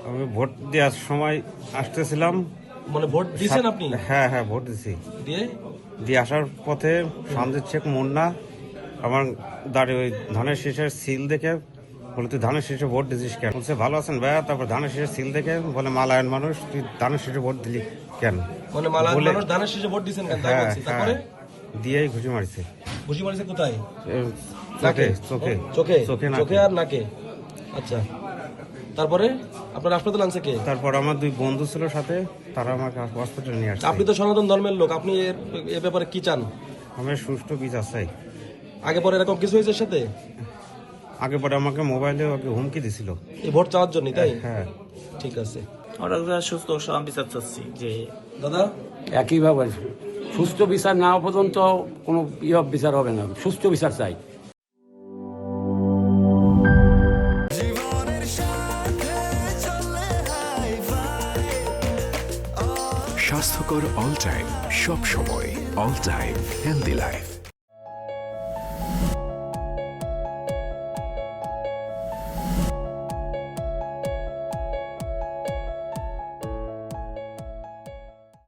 আমি ভোট দেওয়ার সময় আসতেছিলাম। মানে ভোট দিয়েছেন আপনি? হ্যাঁ ভোট দিছি। দিয়ে আসার পথে সামদের শেখ মুন্না আমার দাঁড়িয়ে ওই ধানের শীষের সিল দেখে বলে, তুই ধানের শীষে ভোট দিছিস কেন? বলছে ভালো আছেন ভাইয়া। তারপর ধানের শীষের সিল দেখে বলে, মালায়ন মানুষ, তুই ধানের শীষে ভোট দিলি কেন? মানে মালায়ন মানুষ ধানের শীষে ভোট দিয়েছেন কেন? তারপরে দিয়েই ঘুষি মারছে। ঘুষি মারছে কোথায়? চোখে চোখে আর নাকে। আচ্ছা, তারপরে আপনার হাসপাতালে আনছে কে? তারপর আমার দুই বন্ধু ছিল সাথে, তারা আমাকে হসপিটালে নিয়ে আসছে। আপনি তো সনাতন ধর্মের লোক, আপনি এ ব্যাপারে কি চান? আমি সুষ্ঠু বিচার চাই। আগে পরে এরকম কিছু হয়েছে সাথে? আগে পরে আমাকে মোবাইলে হুমকি দিছিল এই ভোট চাওয়ার জন্য, তাই? হ্যাঁ। ঠিক আছে, আমরা সুস্থ বিচার চাচ্ছি। যে দাদা একইভাবে সুস্থ বিচার না পর্যন্ত কোনো বিচার হবে না, সুস্থ বিচার চাই। স্বাস্থ্যকর অল টাইম, সব সময় অল টাইম হেলদি লাইফ।